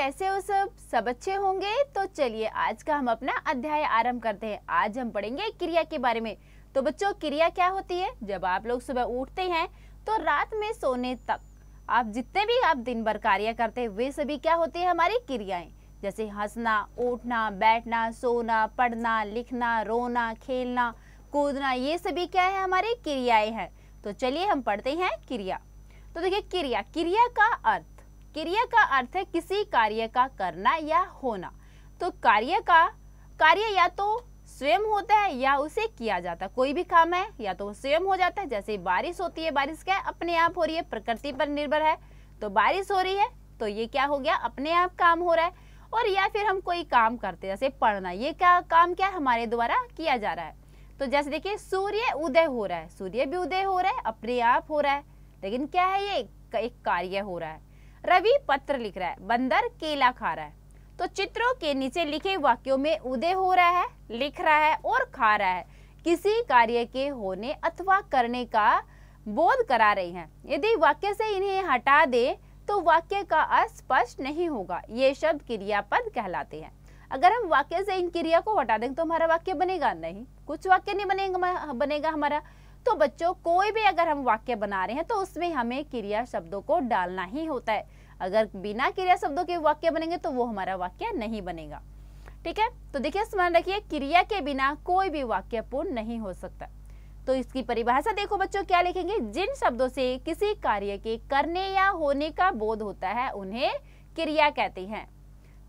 कैसे हो सब अच्छे होंगे। तो चलिए आज का हम अपना अध्याय आरंभ करते हैं। आज हम पढ़ेंगे क्रिया के बारे में। तो बच्चों, क्रिया क्या होती है? जब आप लोग सुबह उठते हैं तो रात में सोने तक आप जितने भी आप दिन भर कार्य करते हैं वे सभी क्या होती है? हमारी क्रियाएं। जैसे हंसना, उठना, बैठना, सोना, पढ़ना, लिखना, रोना, खेलना, कूदना, ये सभी क्या है? हमारी क्रियाएं हैं। तो चलिए हम पढ़ते हैं क्रिया। तो देखिए क्रिया का अर्थ है किसी कार्य का करना या होना। तो कार्य या तो स्वयं होता है या उसे किया जाता है। कोई भी काम है या तो स्वयं हो जाता है, जैसे बारिश होती है। बारिश क्या है? अपने आप हो रही है, प्रकृति पर निर्भर है। तो बारिश हो रही है तो ये क्या हो गया? अपने आप काम हो रहा है। और या फिर हम कोई काम करते हैं, जैसे पढ़ना, ये क्या काम क्या हमारे द्वारा किया जा रहा है। तो जैसे देखिए सूर्य उदय हो रहा है, सूर्य भी उदय हो रहा है, अपने आप हो रहा है, लेकिन क्या है? ये एक कार्य हो रहा है। रवि पत्र लिख रहा है, बंदर केला खा रहा है। तो चित्रों के नीचे लिखे वाक्यों में उदय हो रहा है, लिख रहा है और खा रहा है किसी कार्य के होने अथवा करने का बोध करा रही हैं। यदि वाक्य से इन्हें हटा दे तो वाक्य का अर्थ स्पष्ट नहीं होगा। ये शब्द क्रियापद कहलाते हैं। अगर हम वाक्य से इन क्रिया को हटा देंगे तो हमारा वाक्य बनेगा नहीं, कुछ वाक्य नहीं बनेगा हमारा। तो बच्चों, कोई भी अगर हम वाक्य बना रहे हैं तो उसमें हमें क्रिया शब्दों को डालना ही होता है। अगर बिना क्रिया शब्दों के वाक्य बनेंगे तो वो हमारा वाक्य नहीं बनेगा। ठीक है, तो देखिए स्मरण रखिए, क्रिया के बिना कोई भी वाक्य पूर्ण नहीं हो सकता। तो इसकी परिभाषा देखो बच्चों, क्या लिखेंगे? जिन शब्दों से किसी कार्य के करने या होने का बोध होता है उन्हें क्रिया कहते हैं।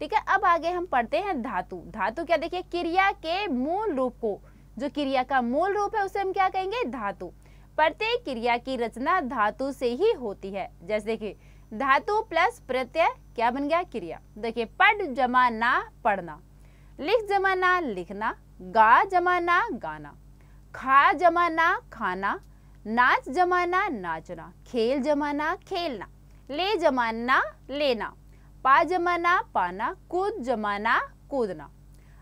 ठीक है, अब आगे हम पढ़ते हैं धातु। धातु क्या? देखिए क्रिया के मूल रूप को, जो क्रिया का मूल रूप है उसे हम क्या कहेंगे? धातु। प्रत्येक क्रिया की रचना धातु से ही होती है। जैसे देखिए धातु प्लस प्रत्यय क्या बन गया? क्रिया। देखिए पढ़ जमा ना पढ़ना, लिख जमा ना लिखना, गा जमा ना गाना, खा जमा ना खाना, नाच जमा ना नाचना, खेल जमा ना खेलना, ले जमा ना लेना, पा जमा ना पाना, कूद जमा ना कूदना।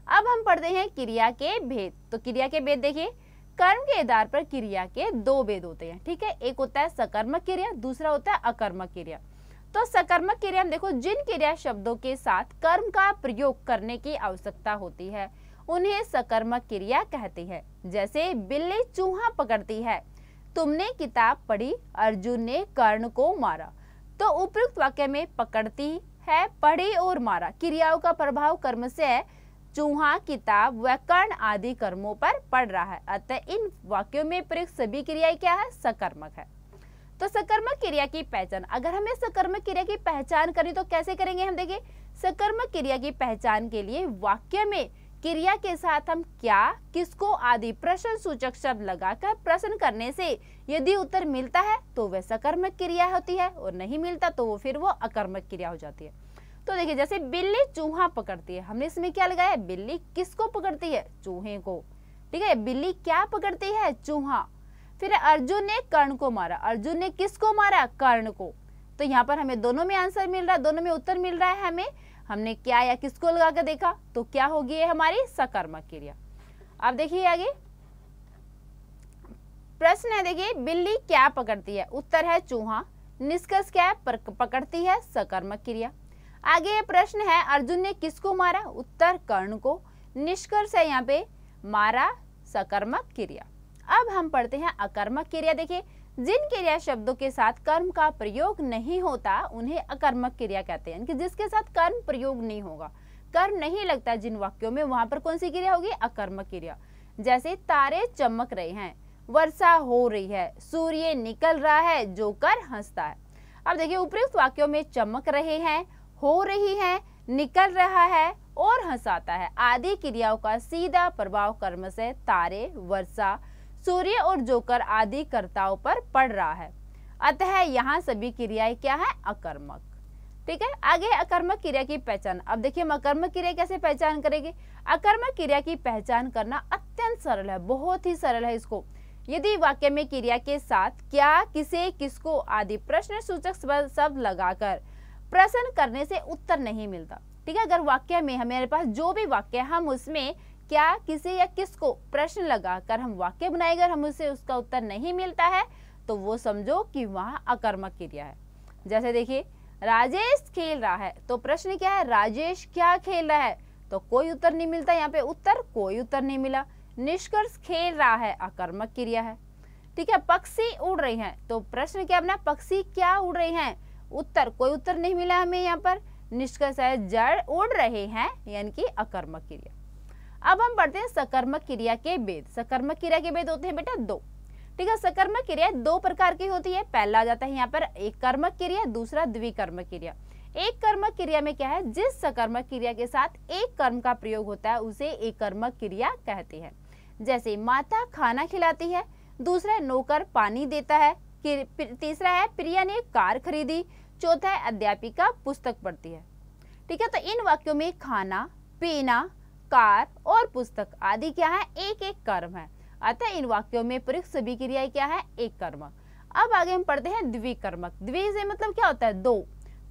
अब हम पढ़ते हैं क्रिया के भेद। तो क्रिया के भेद देखिए, कर्म के आधार पर क्रिया के दो भेद होते हैं। ठीक है, एक होता है सकर्मक क्रिया, दूसरा होता है अकर्मक क्रिया। तो सकर्मक क्रिया में देखो, जिन क्रिया शब्दों के साथ कर्म का प्रयोग करने की आवश्यकता होती है उन्हें सकर्मक क्रिया कहते हैं। जैसे बिल्ली चूहा पकड़ती है, तुमने किताब पढ़ी, अर्जुन ने कर्ण को मारा। तो उपयुक्त वाक्य में पकड़ती है, पढ़ी और मारा क्रियाओं का प्रभाव कर्म से चूहा, किताब व कर्ण आदि कर्मों पर पड़ रहा है। अतः इन वाक्यों में प्रयुक्त सभी क्रियाएं क्या है? सकर्मक है। तो सकर्मक क्रिया की पहचान, अगर हमें सकर्मक क्रिया की पहचान करनी तो कैसे करेंगे? हम देखिए सकर्मक क्रिया की पहचान के लिए वाक्य में क्रिया के साथ हम क्या, किसको आदि प्रश्न सूचक शब्द लगाकर प्रश्न करने से यदि उत्तर मिलता है तो वह सकर्मक क्रिया होती है, और नहीं मिलता तो वो फिर वो अकर्मक क्रिया हो जाती है। तो देखिए जैसे बिल्ली चूहा पकड़ती है, हमने इसमें क्या लगाया? बिल्ली किसको पकड़ती है? चूहे को। ठीक है, बिल्ली क्या पकड़ती है? चूहा। फिर अर्जुन ने कर्ण को मारा, अर्जुन ने किसको मारा? कर्ण को। तो यहाँ पर हमें दोनों में आंसर मिल रहा है, दोनों में उत्तर मिल रहा है हमें। हमने क्या या किसको लगा कर देखा तो क्या होगी? ये हमारी सकर्मक क्रिया। अब देखिए आगे प्रश्न है, देखिए बिल्ली क्या पकड़ती है? उत्तर है चूहा। निष्कर्ष क्या है? पकड़ती है, सकर्मक क्रिया। आगे प्रश्न है अर्जुन ने किसको मारा? उत्तर कर्ण को। निष्कर्ष है यहाँ पे मारा, सकर्मक क्रिया। अब हम पढ़ते हैं अकर्मक क्रिया। देखिए जिन क्रिया शब्दों के साथ कर्म का प्रयोग नहीं होता उन्हें अकर्मक क्रिया कहते हैं, कि जिसके साथ कर्म प्रयोग नहीं होगा, कर्म नहीं लगता जिन वाक्यों में, वहां पर कौन सी क्रिया होगी? अकर्मक क्रिया। जैसे तारे चमक रहे हैं, वर्षा हो रही है, सूर्य निकल रहा है, जोकर हंसता है। अब देखिए उपयुक्त वाक्यों में चमक रहे हैं, हो रही है, निकल रहा है और हंसाता है आदि क्रियाओं का सीधा प्रभाव कर्म से तारे, वर्षा, सूर्य और जोकर आदि कर्ताओं पर पड़ रहा है। अतः यहाँ सभी क्रियाएं क्या है? अकर्मक। ठीक है, आगे अकर्मक क्रिया की पहचान। अब देखिए हम अकर्मक क्रिया कैसे पहचान करेंगे? अकर्मक क्रिया की पहचान करना अत्यंत सरल है, बहुत ही सरल है। इसको यदि वाक्य में क्रिया के साथ क्या, किसे, किसको आदि प्रश्न सूचक शब्द लगाकर प्रश्न करने से उत्तर नहीं मिलता। ठीक है, अगर वाक्य में हमारे पास जो भी वाक्य हम उसमें क्या, किसे या किसको प्रश्न लगाकर हम वाक्य बनाएगा, हम उसे उसका उत्तर नहीं मिलता है तो वो समझो कि वहाँ अकर्मक क्रिया है। जैसे देखिए राजेश खेल रहा है। तो प्रश्न क्या है, राजेश क्या खेल रहा है? तो कोई उत्तर नहीं मिलता, यहाँ पे उत्तर कोई उत्तर नहीं मिला। निष्कर्ष खेल रहा है अकर्मक क्रिया है। ठीक है, पक्षी उड़ रहे हैं, तो प्रश्न क्या अपना, पक्षी क्या उड़ रहे हैं? उत्तर कोई उत्तर नहीं मिला हमें यहाँ पर। निष्कर्ष है जड़ उड़ रहे हैं, यानी कि अकर्मक क्रिया। अब हम पढ़ते हैं सकर्मक क्रिया के भेद। सकर्मक क्रिया के भेद होते हैं बेटा दो। ठीक है, सकर्मक क्रिया दो प्रकार की होती है। पहला आ जाता है यहाँ पर एक कर्मक क्रिया, दूसरा द्विकर्मक क्रिया। एक कर्मक क्रिया में क्या है, जिस सकर्मक क्रिया के साथ एक कर्म का प्रयोग होता है उसे एक कर्मक क्रिया कहते हैं। जैसे माता खाना खिलाती है, दूसरा नौकर पानी देता है, तीसरा है प्रिया ने कार खरीदी, चौथा है अध्यापिका पुस्तक पढ़ती है। ठीक है, तो इन वाक्यों में खाना, पीना, कार और पुस्तक आदि क्या है, एक एक कर्म है। अतः इन वाक्यों में प्रयुक्त सभी क्रियाएं क्या है, एक कर्मक। अब आगे हम पढ़ते हैं द्विकर्मक। द्वि से मतलब क्या होता है, दो।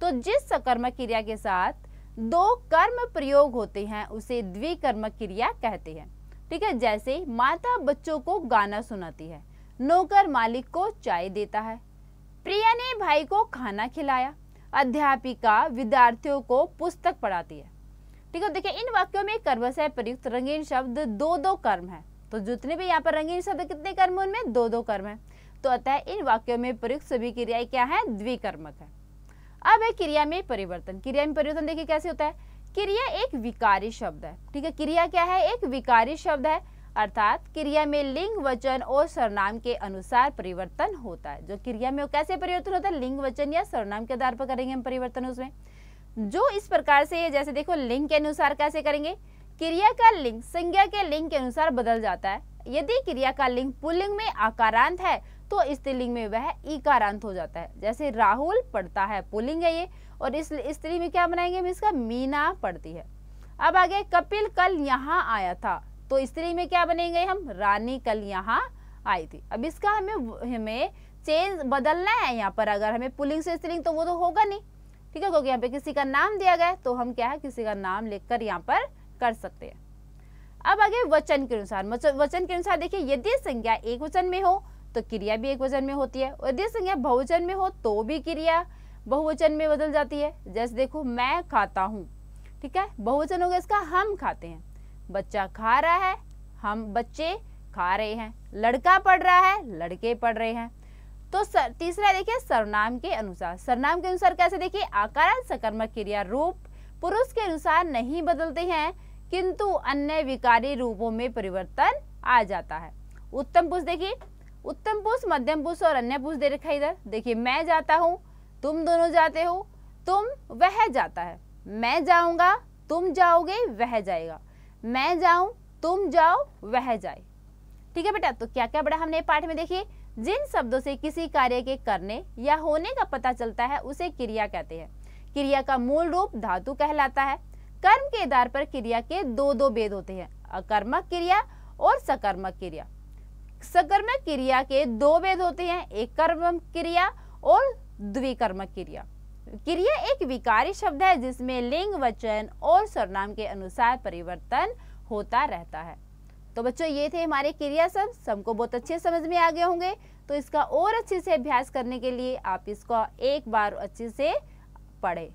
तो जिस सकर्मक क्रिया के साथ दो कर्म प्रयोग होते हैं उसे द्विकर्मक क्रिया कहते हैं। ठीक है, जैसे माता बच्चों को गाना सुनाती है, नौकर मालिक को चाय देता है, प्रिया ने भाई को खाना खिलाया, अध्यापिका विद्यार्थियों को पुस्तक पढ़ाती है। ठीक है, देखिए इन वाक्यों में कर्म से प्रयुक्त रंगीन शब्द दो दो कर्म है। तो जितने भी यहाँ पर रंगीन शब्द कितने कर्म, उनमें दो दो कर्म है। तो अतः इन वाक्यों में प्रयुक्त सभी क्रियाएं क्या है, द्विकर्मक है। अब है क्रिया में परिवर्तन। क्रिया में परिवर्तन देखिए कैसे होता है। क्रिया एक विकारी शब्द है। ठीक है, क्रिया क्या है, एक विकारी शब्द है, अर्थात क्रिया में लिंग वचन और सर्वनाम के अनुसार परिवर्तन होता है। जो क्रिया में वो कैसे परिवर्तन होता है, लिंग वचन या सर्वनाम के आधार पर करेंगे हम परिवर्तन उसमें। जो इस प्रकार से, जैसे देखो लिंग के अनुसार कैसे करेंगे, क्रिया का लिंग संज्ञा के लिंग के अनुसार बदल जाता है। यदि क्रिया का लिंग पुल्लिंग में आकारांत है तो स्त्रीलिंग में वह इकारांत हो जाता है। जैसे राहुल पढ़ता है, पुल्लिंग है ये, और इस स्त्री में क्या बनाएंगे हम, इसका मीना पढ़ती है। अब आगे कपिल कल यहाँ आया था, तो स्त्री में क्या बनेंगे हम, रानी कल यहाँ आई थी। अब इसका हमें चेंज बदलना है यहाँ पर। अगर हमें पुल्लिंग से स्त्रीलिंग तो वो तो होगा नहीं। ठीक है, क्योंकि यहाँ पे किसी का नाम दिया गया है, तो हम क्या है, किसी का नाम लिखकर यहाँ पर कर सकते हैं। अब आगे वचन के अनुसार। वचन के अनुसार देखिए, यदि संज्ञा एक वचन में हो तो क्रिया भी एक वचन में होती है, और यदि संज्ञा बहुवचन में हो तो भी क्रिया बहुवचन में बदल जाती है। जैसे देखो मैं खाता हूँ, ठीक है, बहुवचन हो गया इसका, हम खाते हैं। बच्चा खा रहा है, हम बच्चे खा रहे हैं। लड़का पढ़ रहा है, लड़के पढ़ रहे हैं। तो तीसरा देखिए सर्वनाम के अनुसार। सर्वनाम के अनुसार कैसे, देखिए आकारांत सकर्मक क्रिया रूप पुरुष के अनुसार नहीं बदलते हैं, किंतु अन्य विकारी रूपों में परिवर्तन आ जाता है। उत्तम पुरुष देखिए, उत्तम पुरुष, मध्यम पुरुष और अन्य पुरुष दे रखा है इधर। देखिए मैं जाता हूँ, तुम दोनों जाते हो, तुम, वह जाता है। मैं जाऊंगा, तुम जाओगे, वह जाएगा। मैं जाऊं, तुम जाओ, वह जाए। ठीक है बेटा, तो क्या क्या पढ़ा हमने पाठ में, देखिए जिन शब्दों से किसी कार्य के करने या होने का पता चलता है उसे क्रिया कहते हैं। क्रिया का मूल रूप धातु कहलाता है। कर्म के आधार पर क्रिया के दो दो भेद होते हैं, अकर्मक क्रिया और सकर्मक क्रिया। सकर्मक क्रिया के दो भेद होते हैं, एक कर्मक क्रिया और द्विकर्मक क्रिया। क्रिया एक विकारी शब्द है जिसमें लिंग वचन और सर्वनाम के अनुसार परिवर्तन होता रहता है। तो बच्चों ये थे हमारे क्रिया शब्द, सबको बहुत अच्छे समझ में आ गए होंगे। तो इसका और अच्छे से अभ्यास करने के लिए आप इसको एक बार अच्छे से पढ़ें।